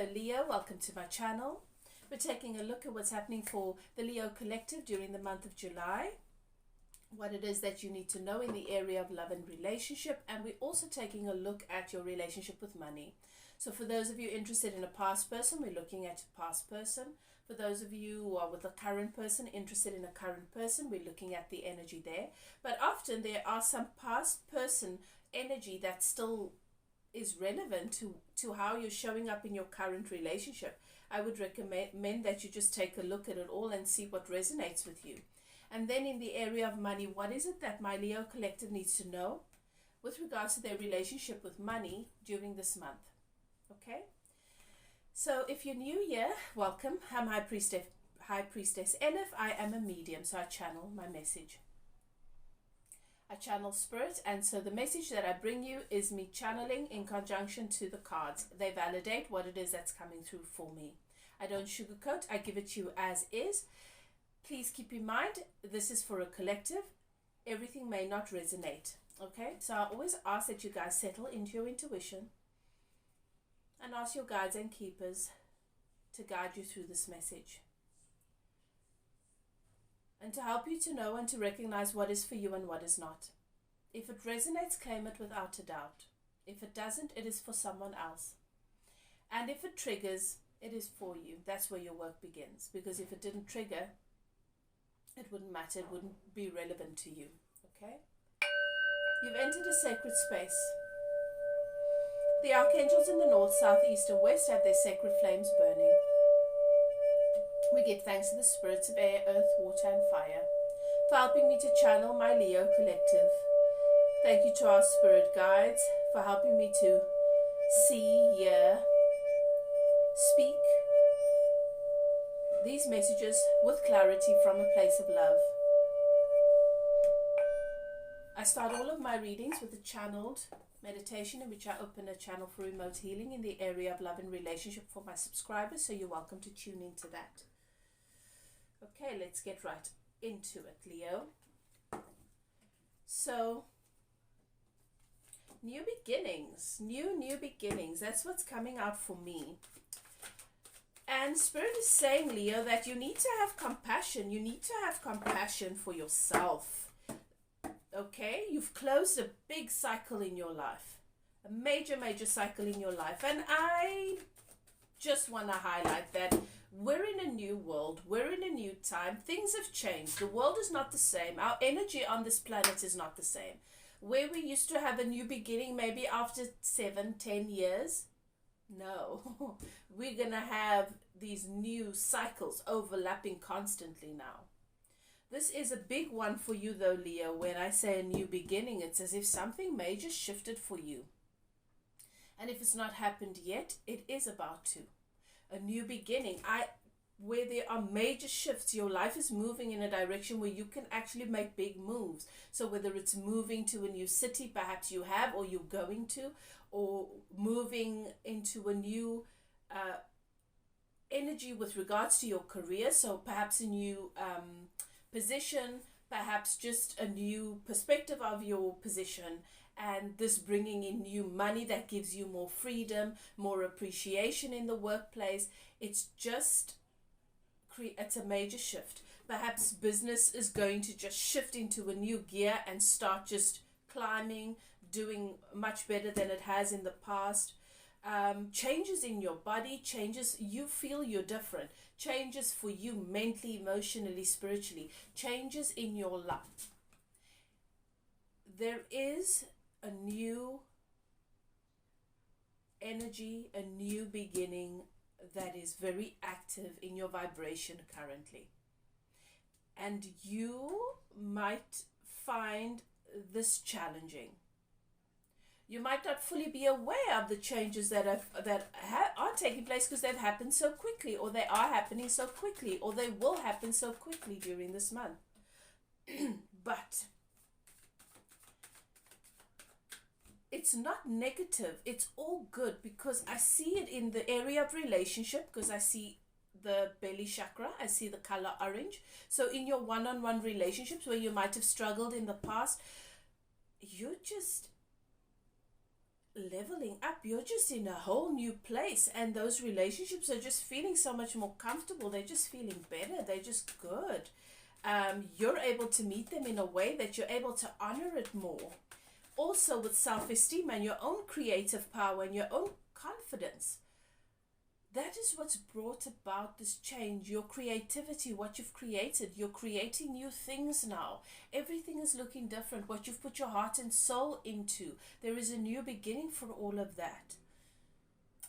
Hello Leo, welcome to my channel. We're taking a look at what's happening for the Leo collective during the month of July, what it is that you need to know in the area of love and relationship, and we're also taking a look at your relationship with money. So for those of you interested in a past person, we're looking at a past person. For those of you who are with a current person, interested in a current person, we're looking at the energy there. But often there are some past person energy that still is relevant to how you're showing up in your current relationship. I would recommend that you just take a look at it all and see what resonates with you. And then in the area of money, what is it that my Leo collective needs to know with regards to their relationship with money during this month? Okay? So if you're new here, welcome. I'm High Priestess Elif. I am a medium, so I channel my message. I channel spirit, and so the message that I bring you is me channeling in conjunction to the cards. They validate what it is that's coming through for me. I don't sugarcoat, I give it to you as is. Please keep in mind, this is for a collective. Everything may not resonate, okay? So I always ask that you guys settle into your intuition and ask your guides and keepers to guide you through this message, and to help you to know and to recognize what is for you and what is not. If it resonates, claim it without a doubt. If it doesn't, it is for someone else. And if it triggers, it is for you. That's where your work begins. Because if it didn't trigger, it wouldn't matter. It wouldn't be relevant to you. Okay? You've entered a sacred space. The archangels in the north, south, east, and west have their sacred flames burning. We give thanks to the spirits of air, earth, water, and fire for helping me to channel my Leo collective. Thank you to our spirit guides for helping me to see, hear, speak these messages with clarity from a place of love. I start all of my readings with a channeled meditation in which I open a channel for remote healing in the area of love and relationship for my subscribers, so you're welcome to tune into that. Okay, let's get right into it, Leo. So, new beginnings, new beginnings. That's what's coming out for me. And Spirit is saying, Leo, that you need to have compassion. You need to have compassion for yourself. Okay? You've closed a big cycle in your life. A major cycle in your life. And I just want to highlight that we're in a new world. We're in a new time. Things have changed. The world is not the same. Our energy on this planet is not the same. Where we used to have a new beginning maybe after 7-10 years, no. We're going to have these new cycles overlapping constantly now. This is a big one for you though, Leo. When I say a new beginning, it's as if something major shifted for you. And if it's not happened yet, it is about to. A new beginning. Where there are major shifts, your life is moving in a direction where you can actually make big moves. So whether it's moving to a new city, perhaps you have, or you're going to, or moving into a new energy with regards to your career. So perhaps a new position, perhaps just a new perspective of your position, and this bringing in new money that gives you more freedom, more appreciation in the workplace. It's a major shift. Perhaps business is going to just shift into a new gear and start just climbing, doing much better than it has in the past. Changes in your body, changes, you feel you're different. Changes for you mentally, emotionally, spiritually. Changes in your life. There is a new energy, a new beginning that is very active in your vibration currently. And you might find this challenging. You might not fully be aware of the changes that are taking place because they've happened so quickly, or they are happening so quickly, or they will happen so quickly during this month. But it's not negative. It's all good, because I see it in the area of relationship, because I see the belly chakra, I see the color orange. So in your one-on-one relationships where you might have struggled in the past, you just leveling up. You're just in a whole new place, and those relationships are just feeling so much more comfortable. They're just feeling better. They're just good. You're able to meet them in a way that you're able to honor it more. Also with self-esteem and your own creative power and your own confidence. That is what's brought about this change. Your creativity, what you've created. You're creating new things now. Everything is looking different. What you've put your heart and soul into. There is a new beginning for all of that.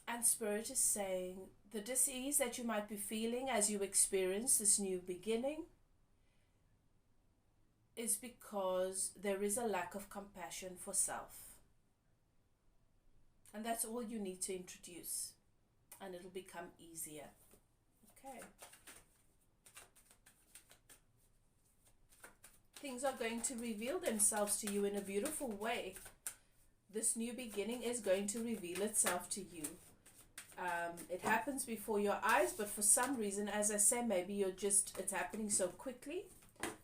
And Spirit is saying the dis-ease that you might be feeling as you experience this new beginning is because there is a lack of compassion for self. And that's all you need to introduce. And it'll become easier. Okay. Things are going to reveal themselves to you in a beautiful way. This new beginning is going to reveal itself to you. It happens before your eyes, but for some reason, as I say, maybe it's happening so quickly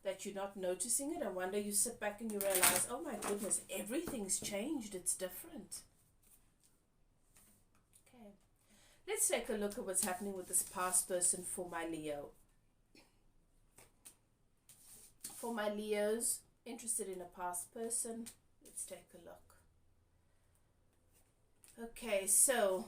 that you're not noticing it. And one day you sit back and you realize, oh my goodness, everything's changed. It's different. Okay. Let's take a look at what's happening with this past person for my Leo. For my Leos interested in a past person, let's take a look. Okay, so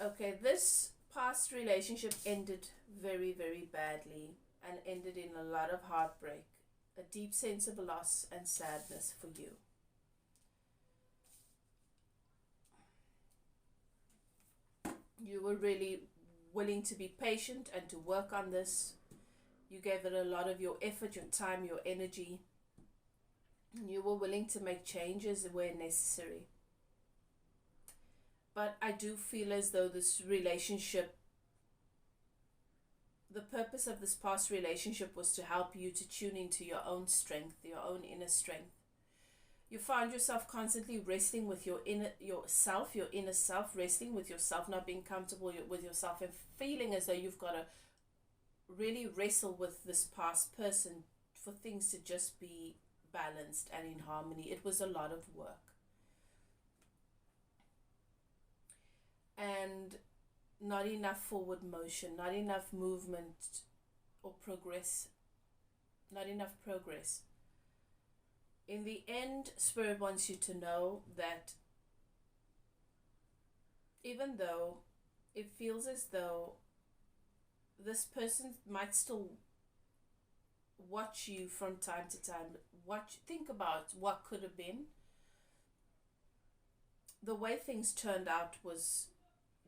okay, this past relationship ended very, very badly and ended in a lot of heartbreak, a deep sense of loss and sadness for you. You were really willing to be patient and to work on this. You gave it a lot of your effort, your time, your energy. You were willing to make changes where necessary. But I do feel as though this relationship, the purpose of this past relationship was to help you to tune into your own strength, your own inner strength. You found yourself constantly wrestling with your inner self, wrestling with yourself, not being comfortable with yourself, and feeling as though you've got to really wrestle with this past person for things to just be balanced and in harmony. It was a lot of work. And not enough forward motion, not enough movement or progress, not enough progress. In the end, Spirit wants you to know that even though it feels as though this person might still watch you from time to time, think about what could have been. The way things turned out was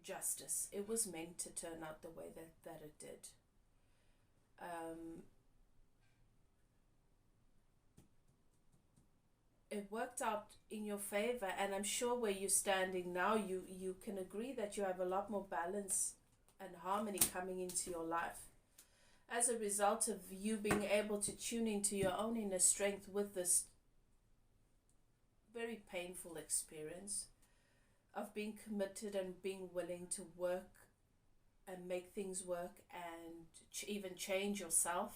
justice. It was meant to turn out the way that it did. It worked out in your favor, and I'm sure where you're standing now, you can agree that you have a lot more balance and harmony coming into your life as a result of you being able to tune into your own inner strength with this very painful experience of being committed and being willing to work and make things work and even change yourself.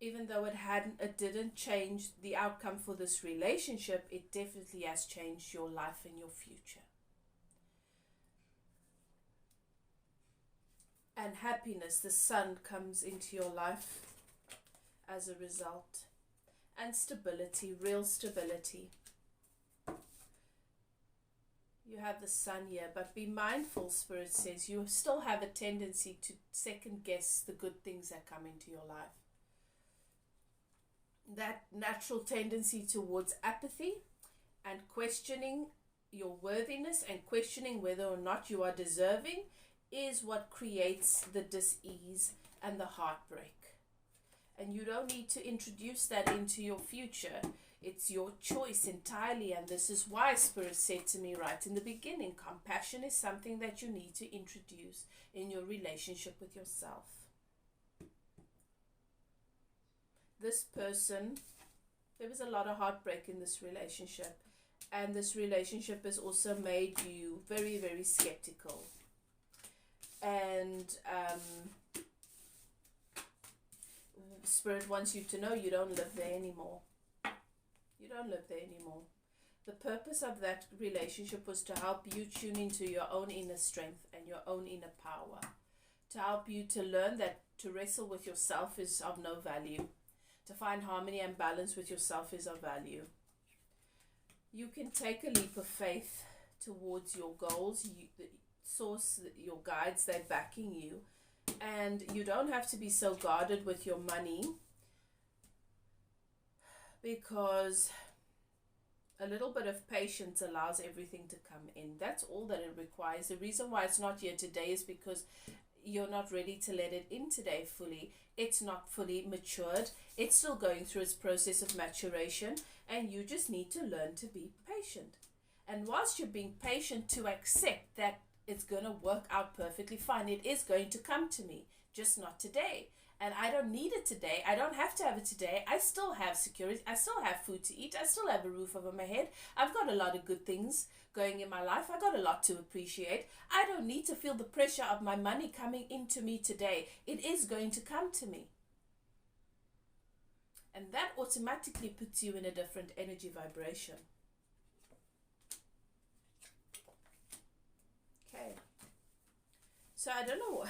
Even though it didn't change the outcome for this relationship, it definitely has changed your life and your future. And happiness, the sun comes into your life as a result. And stability, real stability. You have the sun here, but be mindful, Spirit says. You still have a tendency to second guess the good things that come into your life. That natural tendency towards apathy and questioning your worthiness and questioning whether or not you are deserving is what creates the dis-ease and the heartbreak. And you don't need to introduce that into your future. It's your choice entirely. And this is why Spirit said to me right in the beginning, compassion is something that you need to introduce in your relationship with yourself. This person, there was a lot of heartbreak in this relationship. And this relationship has also made you very, very skeptical. And Spirit wants you to know you don't live there anymore. You don't live there anymore. The purpose of that relationship was to help you tune into your own inner strength and your own inner power. To help you to learn that to wrestle with yourself is of no value. To find harmony and balance with yourself is of value. You can take a leap of faith towards your goals. The source, your guides, they're backing you. And you don't have to be so guarded with your money, because a little bit of patience allows everything to come in. That's all that it requires. The reason why it's not here today is because you're not ready to let it in today fully. It's not fully matured. It's still going through its process of maturation, and you just need to learn to be patient. And whilst you're being patient, to accept that it's going to work out perfectly fine. It is going to come to me, just not today. And I don't need it today. I don't have to have it today. I still have security. I still have food to eat. I still have a roof over my head. I've got a lot of good things going in my life. I got a lot to appreciate. I don't need to feel the pressure of my money coming into me today. It is going to come to me. And that automatically puts you in a different energy vibration. Okay. So I don't know.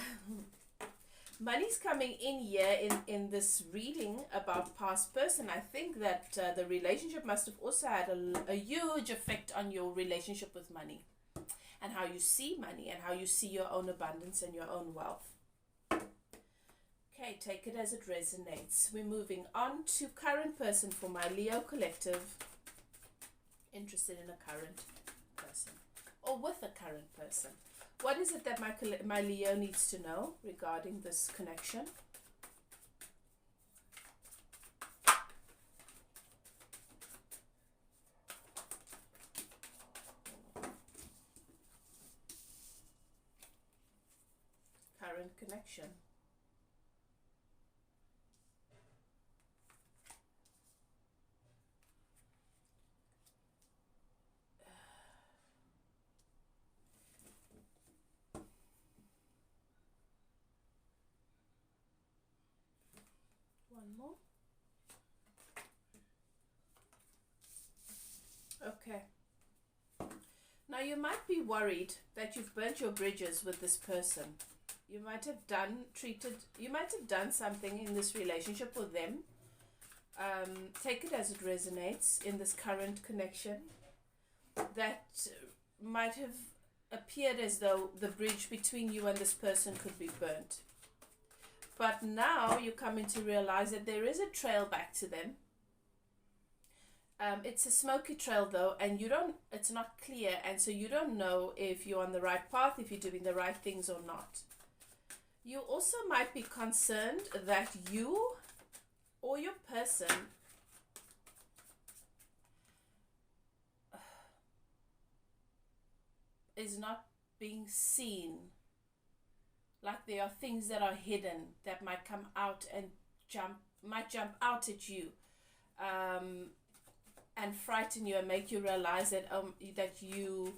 Money's coming in here in this reading about past person. I think that the relationship must have also had a huge effect on your relationship with money, and how you see money, and how you see your own abundance and your own wealth. Okay, take it as it resonates. We're moving on to current person for my Leo collective. Interested in a current person, or with a current person. What is it that my Leo needs to know regarding this connection? Current connection. One more. Okay. Now you might be worried that you've burnt your bridges with this person. You might have done something in this relationship with them. Take it as it resonates in this current connection that might have appeared as though the bridge between you and this person could be burnt. But now you're coming to realize that there is a trail back to them. It's a smoky trail though, and it's not clear, and so you don't know if you're on the right path, if you're doing the right things or not. You also might be concerned that you or your person is not being seen. Like there are things that are hidden that might come out and jump out at you, and frighten you and make you realize that you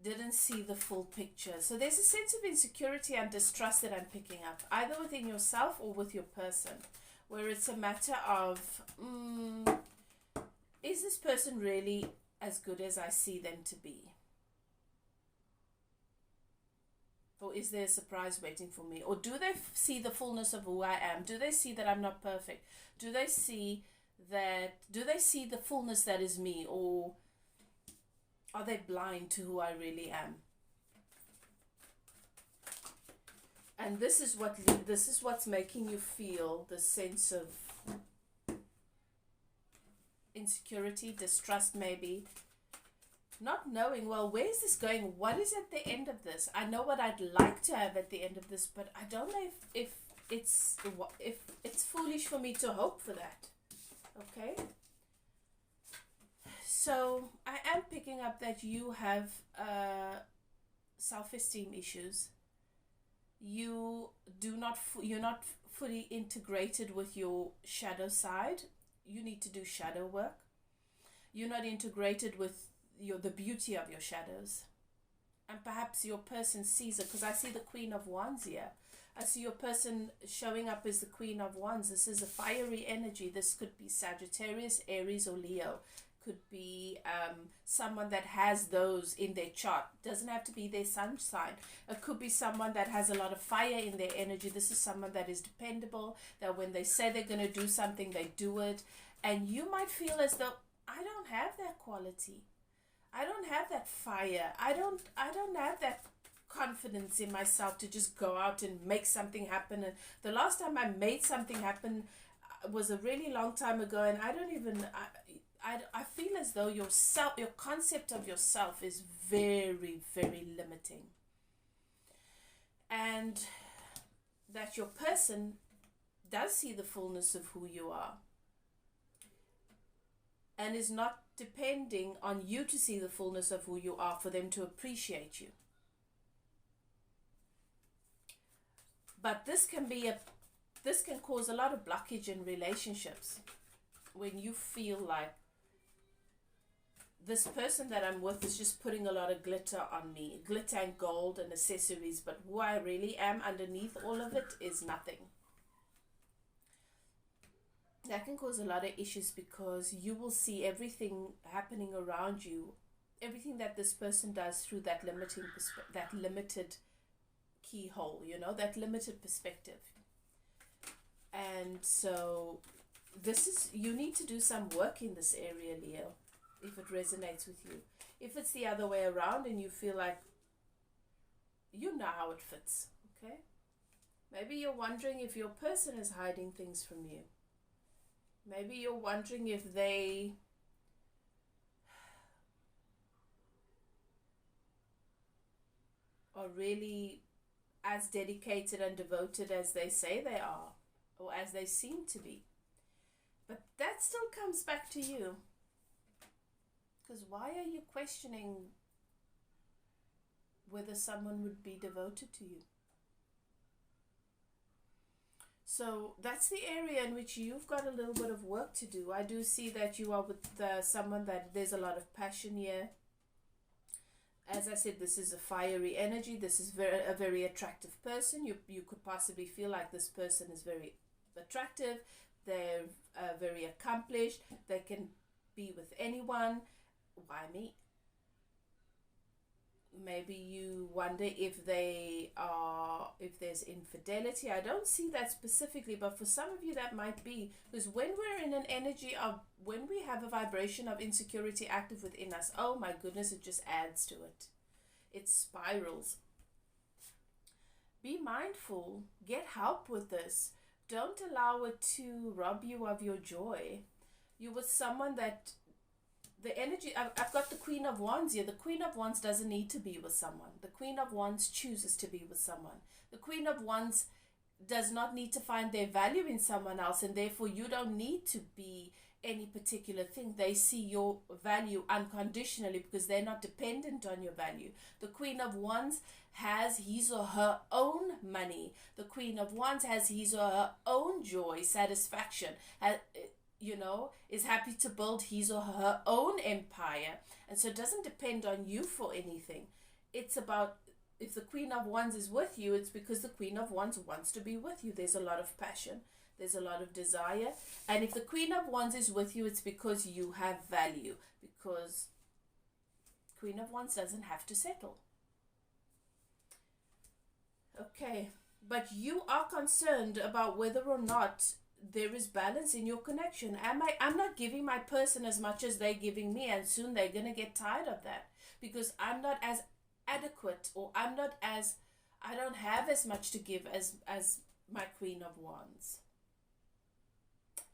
didn't see the full picture. So there's a sense of insecurity and distrust that I'm picking up, either within yourself or with your person, where it's a matter of, is this person really as good as I see them to be? Or is there a surprise waiting for me? Or do they see the fullness of who I am? Do they see that I'm not perfect? Do they see the fullness that is me? Or are they blind to who I really am? And this is what's making you feel the sense of insecurity, distrust maybe. Not knowing, well, where is this going? What is at the end of this? I know what I'd like to have at the end of this, but I don't know if it's foolish for me to hope for that. Okay? So I am picking up that you have self-esteem issues. You're not fully integrated with your shadow side. You need to do shadow work. You're not integrated with the beauty of your shadows. And perhaps your person sees it, because I see the Queen of Wands here. I see your person showing up as the Queen of Wands. This is a fiery energy. This could be Sagittarius, Aries, or Leo. Could be someone that has those in their chart. Doesn't have to be their sun sign. It could be someone that has a lot of fire in their energy. This is someone that is dependable, that when they say they're going to do something, they do it. And you might feel as though, I don't have that quality. I don't have that fire. I don't have that confidence in myself to just go out and make something happen. And the last time I made something happen was a really long time ago, and I don't even I feel as though your concept of yourself is very, very limiting, and that your person does see the fullness of who you are and is not depending on you to see the fullness of who you are for them to appreciate you. But this can cause a lot of blockage in relationships when you feel like this person that I'm with is just putting a lot of glitter on me, glitter and gold and accessories, but who I really am underneath all of it is nothing. That can cause a lot of issues because you will see everything happening around you, everything that this person does through that limited keyhole, that limited perspective. And so you need to do some work in this area, Leo, if it resonates with you. If it's the other way around and you feel like you know how it fits, okay? Maybe you're wondering if your person is hiding things from you. Maybe you're wondering if they are really as dedicated and devoted as they say they are, or as they seem to be. But that still comes back to you. Because why are you questioning whether someone would be devoted to you? So that's the area in which you've got a little bit of work to do. I do see that you are with someone that there's a lot of passion here. As I said, this is a fiery energy. This is a very attractive person. You could possibly feel like this person is very attractive. They're very accomplished. They can be with anyone. Why me? Maybe you wonder if there's infidelity. I don't see that specifically, but for some of you that might be, because when we're in an energy of, when we have a vibration of insecurity active within us, oh my goodness, it just adds to it. It spirals. Be mindful. Get help with this. Don't allow it to rob you of your joy. You're with someone that the energy, I've got the Queen of Wands here. The Queen of Wands doesn't need to be with someone. The Queen of Wands chooses to be with someone. The Queen of Wands does not need to find their value in someone else, and therefore you don't need to be any particular thing. They see your value unconditionally because they're not dependent on your value. The Queen of Wands has his or her own money. The Queen of Wands has his or her own joy, satisfaction, is happy to build his or her own empire. And so it doesn't depend on you for anything. It's about, if the Queen of Wands is with you, it's because the Queen of Wands wants to be with you. There's a lot of passion. There's a lot of desire. And if the Queen of Wands is with you, it's because you have value. Because Queen of Wands doesn't have to settle. Okay. But you are concerned about whether or not there is balance in your connection. I'm not giving my person as much as they're giving me, and soon they're going to get tired of that because I'm not as adequate, or I don't have as much to give as my Queen of Wands.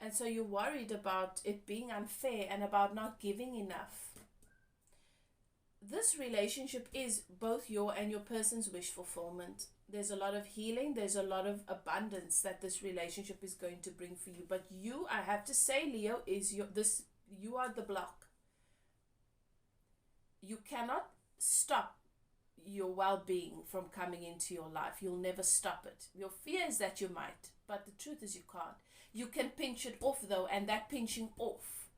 And so you're worried about it being unfair and about not giving enough. This relationship is both your and your person's wish fulfillment. There's a lot of healing. There's a lot of abundance that this relationship is going to bring for you. But you, I have to say, Leo, you are the block. You cannot stop your well-being from coming into your life. You'll never stop it. Your fear is that you might, but the truth is you can't. You can pinch it off though, and that pinching off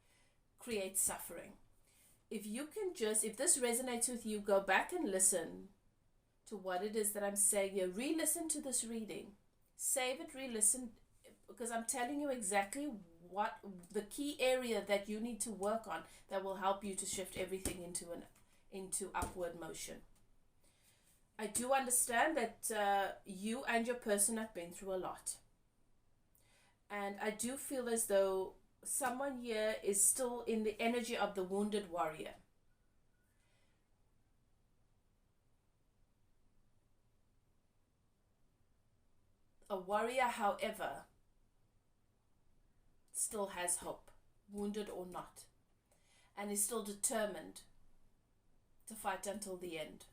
creates suffering. If you can just, if this resonates with you, go back and listen to what it is that I'm saying here. Re-listen to this reading. Save it, re-listen, because I'm telling you exactly what the key area that you need to work on that will help you to shift everything into upward motion. I do understand that you and your person have been through a lot. And I do feel as though someone here is still in the energy of the wounded warrior. A warrior, however, still has hope, wounded or not, and is still determined to fight until the end,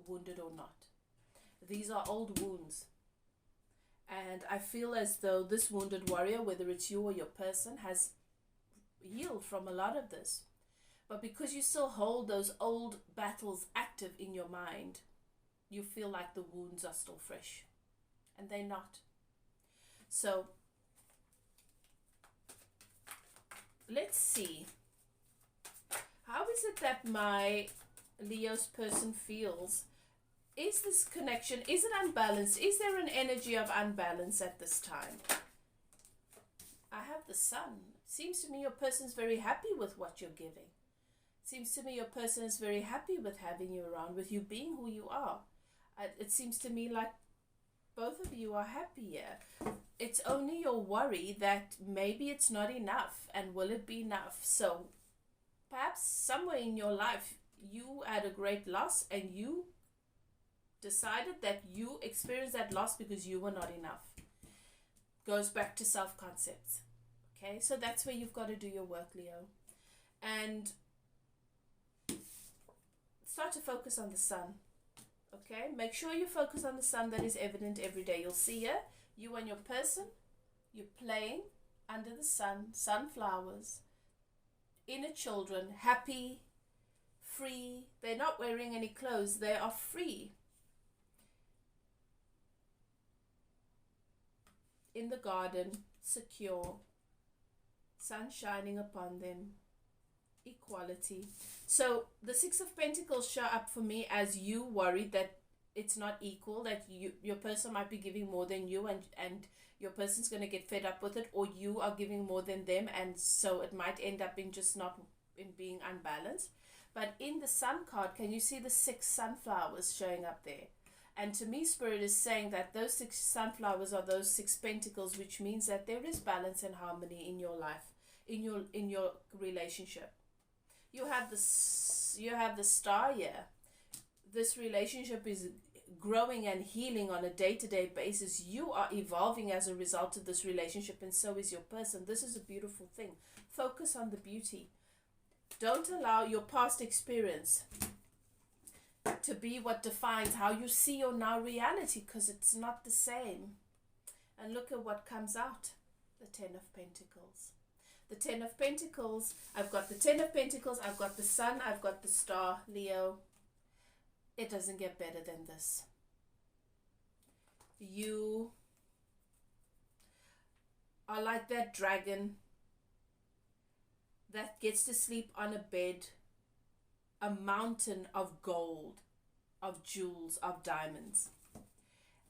wounded or not. These are old wounds. And I feel as though this wounded warrior, whether it's you or your person, has healed from a lot of this. But because you still hold those old battles active in your mind, you feel like the wounds are still fresh. And they're not. So, let's see. How is it that my Leo's person feels? Is this connection, is it unbalanced? Is there an energy of unbalance at this time? I have the Sun. Seems to me your person's very happy with what you're giving. Seems to me your person is very happy with having you around, with you being who you are. It seems to me like both of you are happy here. It's only your worry that maybe it's not enough, and will it be enough? So perhaps somewhere in your life you had a great loss and you decided that you experienced that loss because you were not enough. Goes back to self-concepts. Okay, so that's where you've got to do your work, Leo. And start to focus on the Sun. Okay, make sure you focus on the Sun that is evident every day. You'll see here, you and your person, you're playing under the sun, sunflowers, inner children, happy, free. They're not wearing any clothes. They are free. In the garden, secure, sun shining upon them, equality. So the Six of Pentacles show up for me as you worried that it's not equal, that your person might be giving more than you, and your person's going to get fed up with it, or you are giving more than them, and so it might end up in just not in being unbalanced. But in the Sun card, can you see the 6 sunflowers showing up there? And to me, Spirit is saying that those 6 sunflowers are those 6 pentacles, which means that there is balance and harmony in your life, in your relationship. You have the Star here. This relationship is growing and healing on a day-to-day basis. You are evolving as a result of this relationship, and so is your person. This is a beautiful thing. Focus on the beauty. Don't allow your past experience to be what defines how you see your now reality, because it's not the same. And look at what comes out. The 10 of Pentacles. The 10 of Pentacles. I've got the 10 of Pentacles. I've got the Sun. I've got the Star, Leo. It doesn't get better than this. You are like that dragon that gets to sleep on a bed, a mountain of gold, of jewels, of diamonds.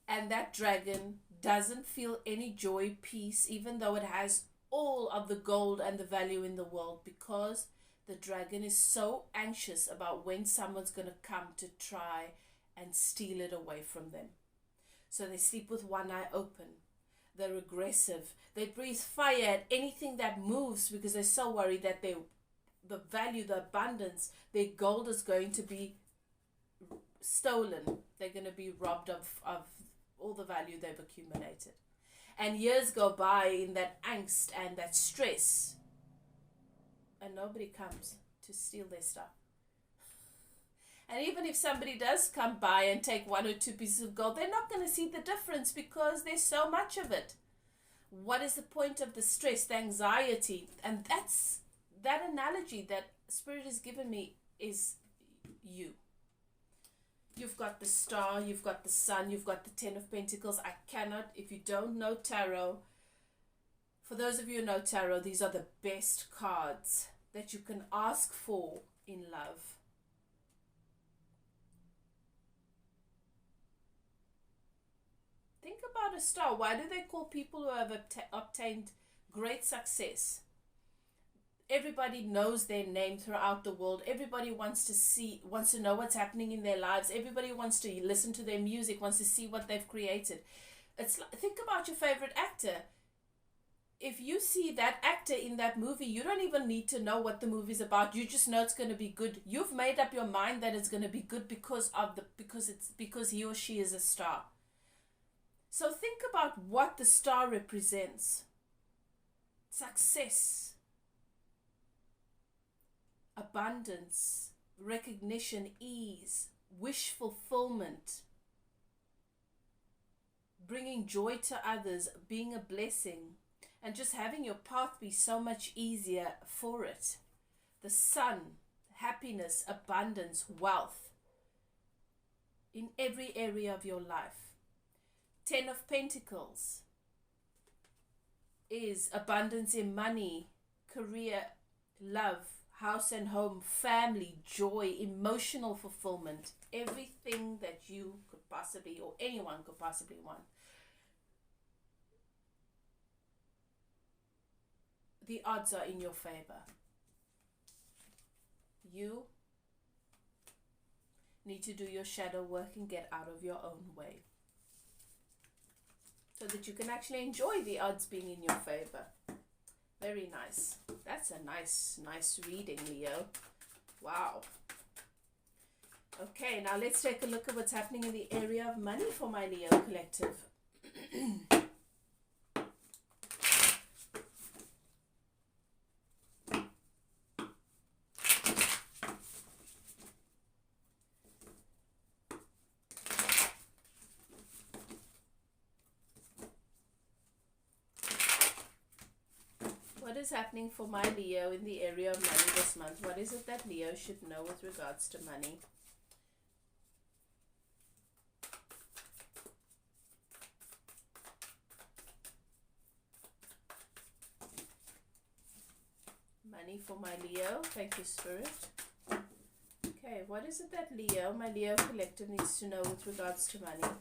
And that dragon doesn't feel any joy, peace, even though it has all of the gold and the value in the world, because the dragon is so anxious about when someone's going to come to try and steal it away from them. So they sleep with one eye open. They're aggressive. They breathe fire at anything that moves, because they're so worried that the value, the abundance, their gold is going to be stolen. They're going to be robbed of all the value they've accumulated. And years go by in that angst and that stress, and nobody comes to steal their stuff. And even if somebody does come by and take 1 or 2 pieces of gold, they're not going to see the difference because there's so much of it. What is the point of the stress, the anxiety? And that's that analogy that Spirit has given me is you. You've got the Star, you've got the Sun, you've got the 10 of Pentacles. I cannot, if you don't know tarot, For those of you who know tarot, these are the best cards that you can ask for in love. Think about a star. Why do they call people who have obtained great success? Everybody knows their name throughout the world. Everybody wants to know what's happening in their lives. Everybody wants to listen to their music, wants to see what they've created. It's like, think about your favorite actor. If you see that actor in that movie, you don't even need to know what the movie's about. You just know it's going to be good. You've made up your mind that it's going to be good because he or she is a star. So think about what the star represents. Success, abundance, recognition, ease, wish fulfillment, bringing joy to others, being a blessing, and just having your path be so much easier for it. The sun, happiness, abundance, wealth in every area of your life. 10 of Pentacles is abundance in money, career, love, house and home, family, joy, emotional fulfillment, everything that you could possibly, or anyone could possibly want. The odds are in your favor. You need to do your shadow work and get out of your own way, so that you can actually enjoy the odds being in your favor. Very nice. That's a nice reading, Leo. Wow. Okay, now let's take a look at what's happening in the area of money for my Leo collective. What is happening for my Leo in the area of money this month? What is it that Leo should know with regards to money? Money for my Leo. Thank you, Spirit. Okay, what is it that Leo, my Leo collective, needs to know with regards to money?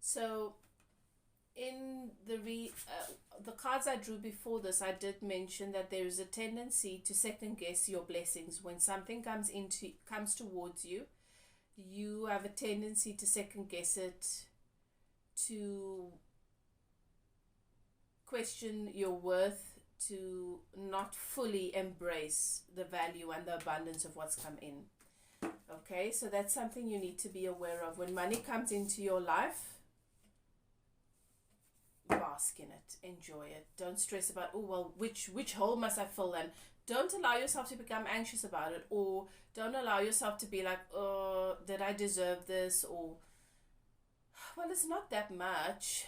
So, in the cards I drew before this, I did mention that there is a tendency to second guess your blessings. When something comes towards you, you have a tendency to second guess it, to question your worth, to not fully embrace the value and the abundance of what's come in. Okay, so that's something you need to be aware of. When money comes into your life, bask in it, enjoy it. Don't stress about, oh well, which hole must I fill in. Don't allow yourself to become anxious about it, or don't allow yourself to be like, oh, did I deserve this? Or, well, it's not that much,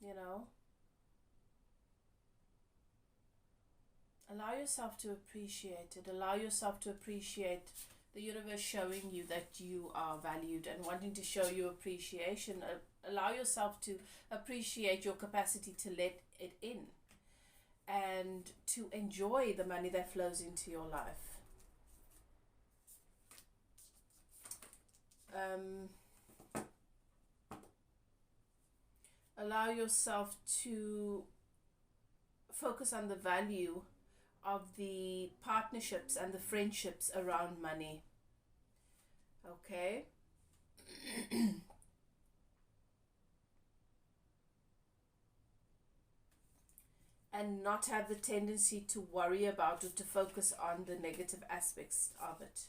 you know. Allow yourself to appreciate it. Allow yourself to appreciate the universe showing you that you are valued and wanting to show you appreciation. Allow yourself to appreciate your capacity to let it in and to enjoy the money that flows into your life. Allow yourself to focus on the value of the partnerships and the friendships around money. Okay? And not have the tendency to worry about or to focus on the negative aspects of it,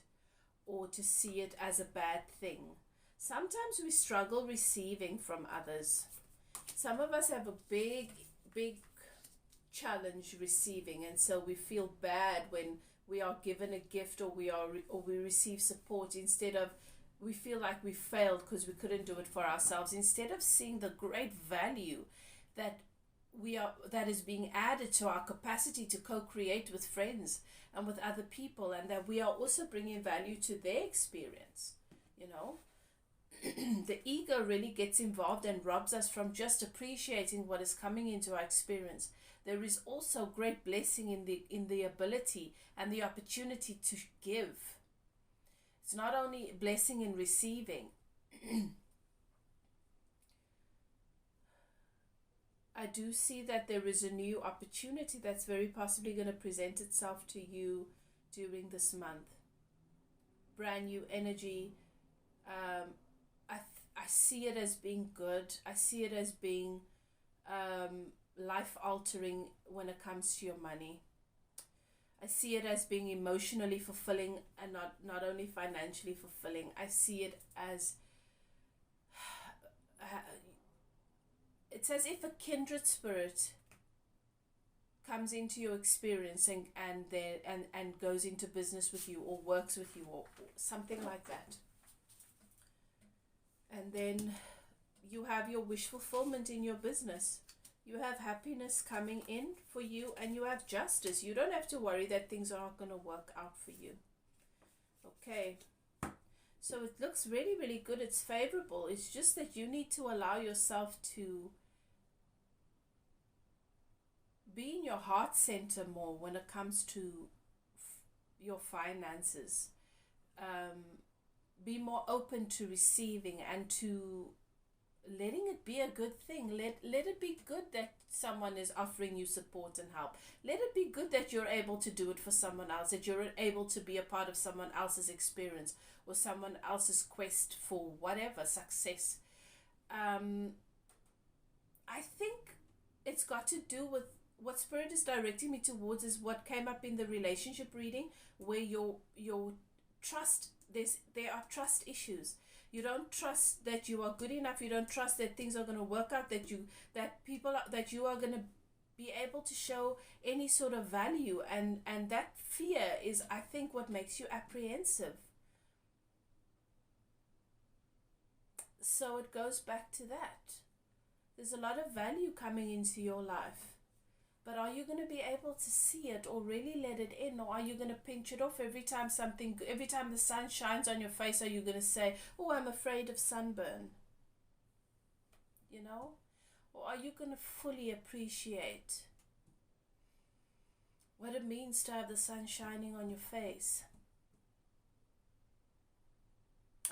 or to see it as a bad thing. Sometimes we struggle receiving from others. Some of us have a big challenge receiving, and so we feel bad when we are given a gift, or we receive support. Instead of, we feel like we failed because we couldn't do it for ourselves, instead of seeing the great value that that is being added to our capacity to co-create with friends and with other people, and that we are also bringing value to their experience. You know, the ego really gets involved and robs us from just appreciating what is coming into our experience. There is also great blessing in the ability and the opportunity to give. It's not only blessing in receiving. I do see that there is a new opportunity that's very possibly going to present itself to you during this month. Brand new energy. I see it as being good. I see it as being life altering when it comes to your money. I see it as being emotionally fulfilling and not only financially fulfilling. I see it as it's as if a kindred spirit comes into your experience and goes into business with you or works with you or something like that. And then you have your wish fulfillment in your business. You have happiness coming in for you, and you have justice. You don't have to worry that things aren't going to work out for you. Okay. So it looks really, really good. It's favorable. It's just that you need to allow yourself to be in your heart center more when it comes to your finances. Be more open to receiving and to letting it be a good thing. Let it be good that someone is offering you support and help. Let it be good that you're able to do it for someone else, that you're able to be a part of someone else's experience or someone else's quest for whatever success. I think it's got to do with what Spirit is directing me towards is what came up in the relationship reading, where your trust, there are trust issues. You don't trust that you are good enough. You don't trust that things are going to work out, that you are going to be able to show any sort of value, and that fear is, I think, what makes you apprehensive. So it goes back to that. There's a lot of value coming into your life. But are you going to be able to see it or really let it in? Or are you going to pinch it off every time the sun shines on your face? Are you going to say, oh, I'm afraid of sunburn? You know? Or are you going to fully appreciate what it means to have the sun shining on your face?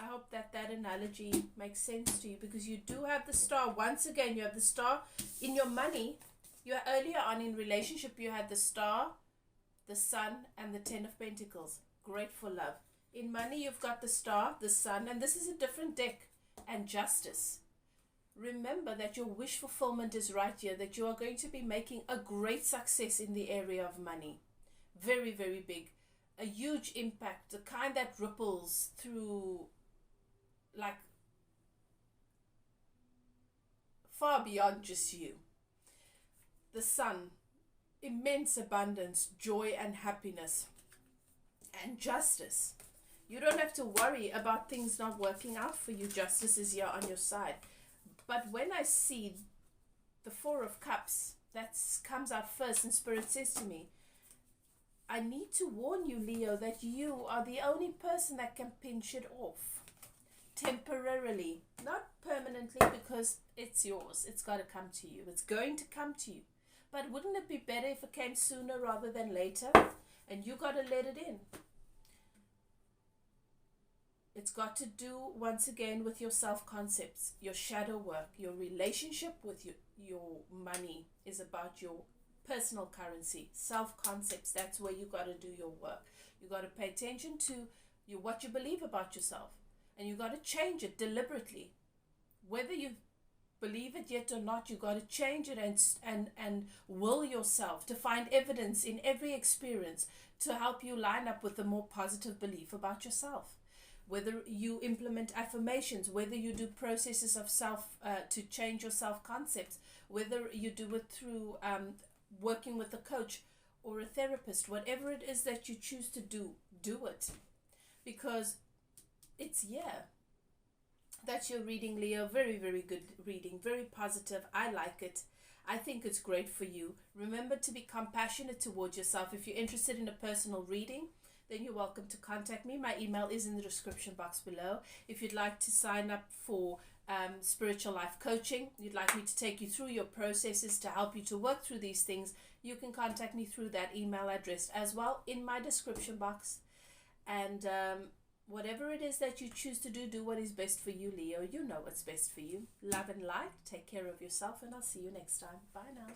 I hope that analogy makes sense to you, because you do have the star. Once again, you have the star in your money. Earlier on in relationship, you had the star, the sun, and the 10 of Pentacles. Great for love. In money, you've got the star, the sun, and this is a different deck, and justice. Remember that your wish fulfillment is right here, that you are going to be making a great success in the area of money. Very, very big. A huge impact, the kind that ripples through, like, far beyond just you. The sun, immense abundance, joy and happiness, and justice. You don't have to worry about things not working out for you. Justice is here on your side. But when I see the 4 of Cups, that comes out first, and Spirit says to me, I need to warn you, Leo, that you are the only person that can pinch it off. Temporarily, not permanently, because it's yours. It's got to come to you. It's going to come to you. But wouldn't it be better if it came sooner rather than later? And you got to let it in. It's got to do, once again, with your self-concepts, your shadow work. Your relationship with your money is about your personal currency, self-concepts. That's where you got to do your work. You got to pay attention to what you believe about yourself. And you got to change it deliberately. Whether you believe it yet or not, you got to change it and will yourself to find evidence in every experience to help you line up with a more positive belief about yourself. Whether you implement affirmations, whether you do processes of to change your self-concepts, whether you do it through working with a coach or a therapist, whatever it is that you choose to do it. Because it's That's your reading, Leo. Very, very good reading. Very positive. I like it. I think it's great for you. Remember to be compassionate towards yourself. If you're interested in a personal reading, then you're welcome to contact me. My email is in the description box below. If you'd like to sign up for spiritual life coaching, you'd like me to take you through your processes to help you to work through these things, you can contact me through that email address as well in my description box. And whatever it is that you choose to do, do what is best for you, Leo. You know what's best for you. Love and light. Take care of yourself, and I'll see you next time. Bye now.